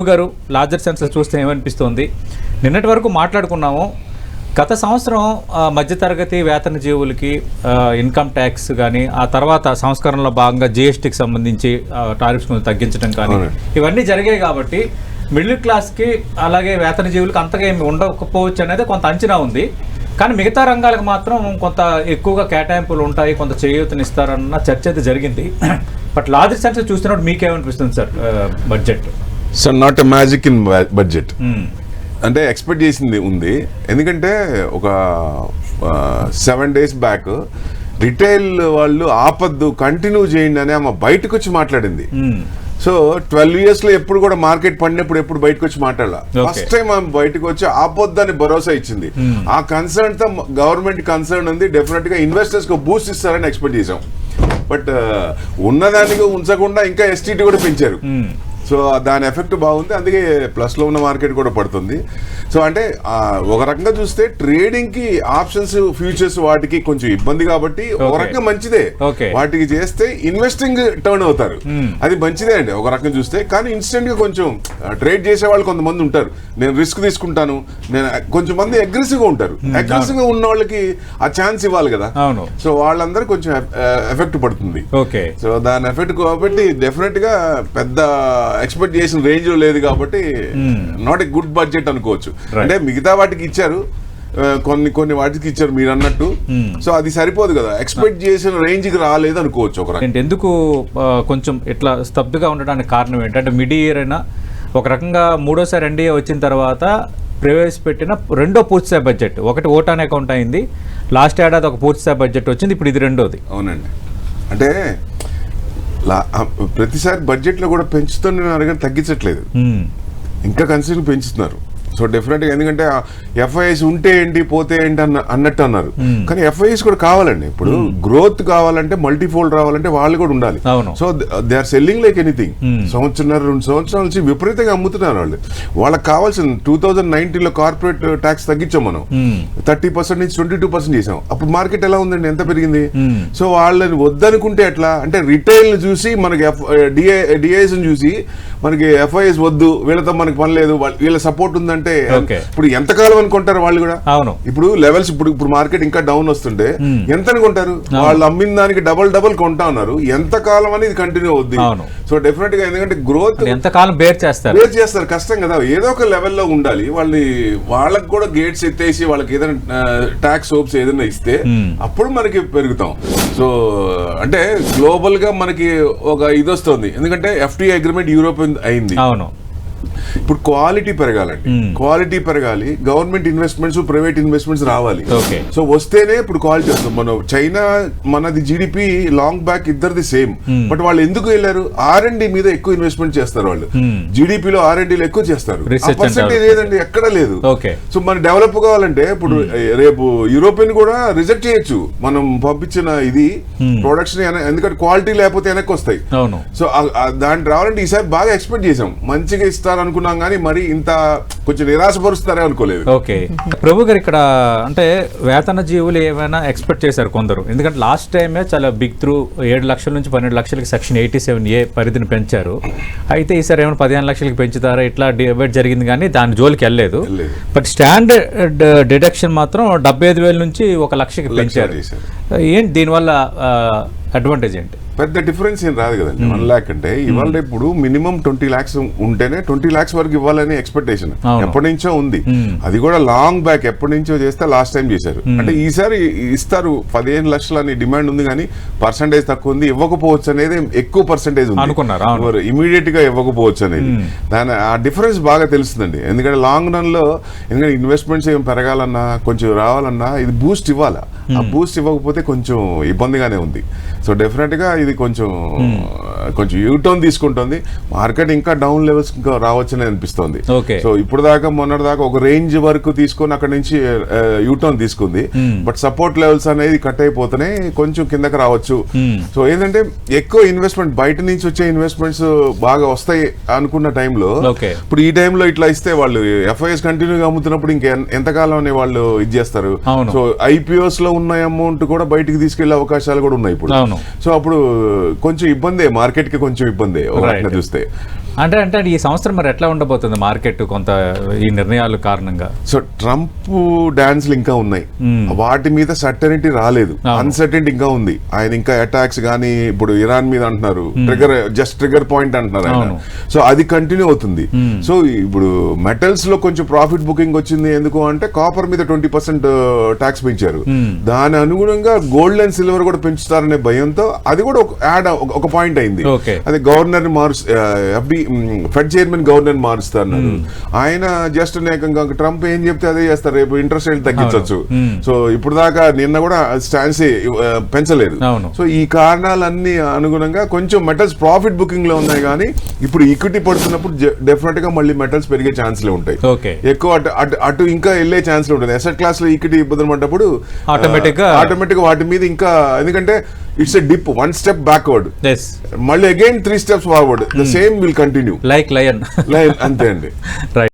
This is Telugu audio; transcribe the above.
గారు లార్జర్ సెన్స్ చూస్తే ఏమనిపిస్తుంది? నిన్నటి వరకు మాట్లాడుకున్నాము. గత సంవత్సరం మధ్యతరగతి వేతన జీవులకి ఇన్కమ్ ట్యాక్స్ కానీ, ఆ తర్వాత సంస్కరణలో భాగంగా జిఎస్టీకి సంబంధించి టారిఫ్స్ కొంచెం తగ్గించడం కానీ ఇవన్నీ జరిగాయి. కాబట్టి మిడిల్ క్లాస్కి అలాగే వేతన జీవులకి అంతగా ఏమి ఉండకపోవచ్చు అనేది కొంత అంచనా ఉంది. కానీ మిగతా రంగాలకు మాత్రం కొంత ఎక్కువగా కేటాయింపులు ఉంటాయి, కొంత చేయూతనిస్తారన్న చర్చ అయితే జరిగింది. బట్ లార్జర్ సెన్స్ చూస్తున్నప్పుడు మీకేమనిపిస్తుంది sir budget? So not a magic in budget అంటే ఎక్స్పెక్ట్ చేసింది ఉంది. ఎందుకంటే ఒక 7 days బ్యాక్ రిటైల్ వాళ్ళు ఆపద్దు కంటిన్యూ చేయండి అని ఆమె బయటకు వచ్చి మాట్లాడింది. సో 12 years లో ఎప్పుడు కూడా మార్కెట్ పడినప్పుడు ఎప్పుడు బయటకు వచ్చి మాట్లాడాల. ఫస్ట్ టైం ఆమె బయటకు వచ్చి ఆపొద్దని భరోసా ఇచ్చింది. ఆ కన్సర్న్ తో గవర్నమెంట్ కన్సర్న్ ఉంది. డెఫినెట్ గా ఇన్వెస్టర్స్ కు బూస్ట్ ఇస్తారని ఎక్స్పెక్ట్ చేసాం. బట్ ఉన్నదానికి ఉంచకుండా ఇంకా ఎస్టీటీ కూడా పెంచారు. సో దాని ఎఫెక్ట్ బాగుంది. అందుకే ప్లస్లో ఉన్న మార్కెట్ కూడా పడుతుంది. సో అంటే ఒక రకంగా చూస్తే ట్రేడింగ్ కి ఆప్షన్స్ ఫ్యూచర్స్ వాటికి కొంచెం ఇబ్బంది కాబట్టి ఒక రకంగా మంచిదే. వాటికి చేస్తే ఇన్వెస్టింగ్ టర్న్ అవుతారు, అది మంచిదే అండి ఒక రకంగా చూస్తే. కానీ ఇన్స్టెంట్ గా కొంచెం ట్రేడ్ చేసే వాళ్ళు కొంతమంది ఉంటారు, నేను రిస్క్ తీసుకుంటాను, నేను కొంచెం మంది అగ్రెసివ్ గా ఉంటారు. అగ్రెసివ్ గా ఉన్న వాళ్ళకి ఆ ఛాన్స్ ఇవ్వాలి కదా. సో వాళ్ళందరూ కొంచెం ఎఫెక్ట్ పడుతుంది. సో దాని ఎఫెక్ట్ కాబట్టి డెఫినెట్ గా పెద్ద ఎక్స్పెక్ట్ చేసిన రేంజ్ లో లేదు కాబట్టి నాట్ ఎ గుడ్ బడ్జెట్ అనుకోవచ్చు. అంటే మిగతా వాటికి ఇచ్చారు, కొన్ని వాటికి ఇచ్చారు మీరు అన్నట్టు. సో అది సరిపోదు కదా, ఎక్స్పెక్ట్ చేసిన రేంజ్ కి రాలేదు అనుకోవచ్చు. ఒక రకం ఎందుకు కొంచెం ఇట్లా స్తబ్దుగా ఉండడానికి కారణం ఏంటంటే మిడ్ ఇయర్ అయినా ఒక రకంగా మూడోసారి ఎన్డీఏ వచ్చిన తర్వాత ప్రవేశపెట్టిన రెండో పూర్తిస్థాయి బడ్జెట్, ఒకటి ఓటాన్ అకౌంట్ అయింది, లాస్ట్ ఏడాది ఒక పూర్తిస్థాయి బడ్జెట్ వచ్చింది, ఇప్పుడు ఇది రెండోది. అవునండి. అంటే ప్రతిసారి బడ్జెట్లో కూడా పెంచుతున్నారు కానీ తగ్గించట్లేదు, ఇంకా కన్సిడర్ పెంచుతున్నారు. సో డెఫినెట్గా ఎందుకంటే ఎఫ్ఐఎస్ ఉంటే ఏంటి పోతే ఏంటి అన్నట్టు అన్నారు. కానీ ఎఫ్ఐఎస్ కూడా కావాలండి. ఇప్పుడు గ్రోత్ కావాలంటే మల్టీఫోల్డ్ రావాలంటే వాళ్ళు కూడా ఉండాలి. So they are selling like anything. 1.5-2 సంవత్సరాల నుంచి విపరీతంగా అమ్ముతున్నారు వాళ్ళు. వాళ్ళకి కావాల్సిన 2019లో కార్పొరేట్ ట్యాక్స్ తగ్గించాం మనం, 30% నుంచి 22% చేసాం. అప్పుడు మార్కెట్ ఎలా ఉందండి, ఎంత పెరిగింది? సో వాళ్ళని వద్దనుకుంటే ఎట్లా అంటే రిటైల్ చూసి మనకి డిఐఎస్ చూసి మనకి ఎఫ్ఐఎస్ వద్దు, వీళ్ళతో మనకి పని లేదు, వీళ్ళ సపోర్ట్ ఉందంటే ఇప్పుడు ఎంతకాలం అనుకుంటారు వాళ్ళు కూడా. ఇప్పుడు లెవెల్స్ ఇప్పుడు మార్కెట్ ఇంకా డౌన్ వస్తుంటే ఎంత అనుకుంటారు? వాళ్ళు అమ్మిన దానికి డబల్ కొంటా ఉన్నారు. ఎంత కాలం అనేది కంటిన్యూ అవుద్ది. సో డెఫినెట్ గా ఎందుకంటే గ్రోత్ ఎంతకాలం బేర్ చేస్తారు, కష్టం కదా. ఏదో ఒక లెవెల్లో ఉండాలి. వాళ్ళకి కూడా గేట్స్ ఎత్తేసి వాళ్ళకి ఏదైనా ట్యాక్స్ హోప్స్ ఏదైనా ఇస్తే అప్పుడు మనకి పెరుగుతాం. సో అంటే గ్లోబల్ గా మనకి ఒక ఇది వస్తుంది. ఎందుకంటే ఎఫ్టీఐ అగ్రిమెంట్ యూరోప్ అయింది. ఇప్పుడు క్వాలిటీ పెరగాలండి, క్వాలిటీ పెరగాలి. గవర్నమెంట్ ఇన్వెస్ట్మెంట్స్ ప్రైవేట్ ఇన్వెస్ట్మెంట్స్ రావాలి. సో వస్తేనే ఇప్పుడు క్వాలిటీ వస్తుంది. మనం చైనా మనది జీడిపి లాంగ్ బ్యాక్ ఇద్దరిది సేమ్, బట్ వాళ్ళు ఎందుకు వెళ్ళారు? R&D మీద ఎక్కువ ఇన్వెస్ట్మెంట్ చేస్తారు వాళ్ళు. జీడిపిలో R&Dలో ఎక్కువ చేస్తారు. పర్సెంటేజ్ ఏదండి, ఎక్కడ లేదు. సో మనం డెవలప్ కావాలంటే ఇప్పుడు రేపు యూరోపియన్ కూడా రిజెక్ట్ చేయొచ్చు మనం పంపించిన ఇది ప్రొడక్షన్, ఎందుకంటే క్వాలిటీ లేకపోతే వెనక్కి వస్తాయి. సో దాన్ని రావాలంటే ఈసారి బాగా ఎక్స్పెక్ట్ చేసాం, మంచిగా ఇస్తారు అనుకున్నాం, కానీ మరి ఇంత కొంచెం నిరాశపరుస్తారే అనుకోలేదు. ఓకే ప్రభు గారు, ఇక్కడ అంటే వేతన జీవులు ఏమైనా ఎక్స్పెక్ట్ చేశారు కొందరు, ఎందుకంటే లాస్ట్ టైమే చాలా బిగ్ త్రూ 7 లక్షల నుంచి 12 లక్షలకి సెక్షన్ 87A పరిధిని పెంచారు. అయితే ఈసారి ఏమైనా 15 లక్షలకి పెంచుతారా ఇట్లా డిబేట్ జరిగింది, కానీ దాని జోలికి వెళ్ళలేదు. బట్ స్టాండర్డ్ డిడక్షన్ మాత్రం 75,000 నుంచి 1 లక్షకి పెంచారు. ఏంటి దీనివల్ల అడ్వాంటేజ్ ఏంటి? పెద్ద డిఫరెన్స్ ఏం రాదు కదండి. 1 lakh అంటే ఇవాళ ఇప్పుడు మినిమం 20 lakhs ఉంటేనే 20 lakhs వరకు ఇవ్వాలని ఎక్స్పెక్టేషన్ ఎప్పటి నుంచో ఉంది. అది కూడా లాంగ్ బ్యాక్ ఎప్పటి నుంచో చేస్తే లాస్ట్ టైం చేశారు. అంటే ఈసారి ఇస్తారు 15 లక్షలు అని డిమాండ్ ఉంది, కానీ పర్సంటేజ్ తక్కువ ఉంది, ఇవ్వకపోవచ్చు అనేది ఎక్కువ పర్సంటేజ్ ఉంది అనుకున్నారు. ఇమీడియట్ గా ఇవ్వకపోవచ్చు అనేది దాని ఆ డిఫరెన్స్ బాగా తెలుస్తుందండి. ఎందుకంటే లాంగ్ రన్ లో ఎందుకంటే ఇన్వెస్ట్మెంట్స్ ఏం పెరగాలన్నా కొంచెం రావాలన్నా ఇది బూస్ట్ ఇవ్వాలా. ఆ బూస్ట్ ఇవ్వకపోతే కొంచెం ఇబ్బందిగానే ఉంది. సో డెఫినెట్ గా ఇది కొంచెం యూటర్న్ తీసుకుంటుంది. మార్కెట్ ఇంకా డౌన్ లెవెల్స్ ఇంకా రావచ్చని అనిపిస్తుంది. సో ఇప్పుడు దాకా మొన్నటి దాకా ఒక రేంజ్ వరకు తీసుకొని అక్కడ నుంచి యూటర్న్ తీసుకుంది. బట్ సపోర్ట్ లెవెల్స్ అనేది కట్ అయిపోతేనే కొంచెం కిందకి రావచ్చు. సో ఏంటంటే ఎక్కువ ఇన్వెస్ట్మెంట్ బయట నుంచి వచ్చే ఇన్వెస్ట్మెంట్స్ బాగా వస్తాయి అనుకున్న టైంలో ఇప్పుడు ఈ టైంలో ఇట్లా ఇస్తే వాళ్ళు ఎఫ్ఐఎస్ కంటిన్యూగా అమ్ముతున్నప్పుడు ఇంకా ఎంతకాలం వాళ్ళు ఇది చేస్తారు. సో ఐపీఓస్ లో ఉన్న అమౌంట్ కూడా బయటికి తీసుకెళ్లే అవకాశాలు కూడా ఉన్నాయి ఇప్పుడు. సో అప్పుడు కొంచెం ఇబ్బందే, మార్కెట్ కి కొంచెం ఇబ్బందే ఒక రకంగా చూస్తే. అంటే ఈ సంవత్సరం మరి ఎట్లా ఉండబోతుంది మార్కెట్ కొంత ఈ నిర్ణయాల కారణంగా? సో ట్రంప్ డాన్స్లు ఇంకా ఉన్నాయి, వాటి మీద సర్టనిటీ రాలేదు, అన్సర్టనిటీ ఇంకా ఉంది. ఆయన ఇంకా అటాక్స్ కానీ ఇప్పుడు ఇరాన్ మీద అంటున్నారు, ట్రిగర్ పాయింట్ అంటున్నారు ఆయన. సో అది కంటిన్యూ అవుతుంది. సో ఇప్పుడు మెటల్స్ లో కొంచెం ప్రాఫిట్ బుకింగ్ వచ్చింది. ఎందుకు అంటే కాపర్ మీద 20% ట్యాక్స్ పెంచారు, దాని అనుగుణంగా గోల్డ్ అండ్ సిల్వర్ కూడా పెంచుతారనే భయంతో అది కూడా ఒక పాయింట్ అయింది. అది గవర్నర్ ఫెడ్ చైర్మన్ గవర్నర్ మారుస్తారు. ఆయన జస్ట్ ఏకంగా ట్రంప్ ఏం చెప్తే అదే చేస్తారు, రేపు ఇంట్రెస్ట్ రేట్ తగ్గించవచ్చు. సో ఇప్పుడు దాకా నిన్న కూడా స్టాన్స్ పెంచలేదు. సో ఈ కారణాలన్నీ అనుగుణంగా కొంచెం మెటల్స్ ప్రాఫిట్ బుకింగ్ లో ఉన్నాయి. కానీ ఇప్పుడు ఈక్విటీ పడుతున్నప్పుడు డెఫినెట్ గా మళ్ళీ మెటల్స్ పెరిగే ఛాన్స్లే ఉంటాయి, ఎక్కువ అటు ఇంకా వెళ్ళే ఛాన్స్లు ఉంటుంది. అసెట్ క్లాస్ లో ఈక్విటీ ఇబ్బంది పడ్డప్పుడు ఆటోమేటిక్ గా వాటి మీద ఇంకా, ఎందుకంటే it's a dip, 1 step backward, మళ్ళీ again 3 steps forward, the same will continue, like lion అంతే అండి. Right.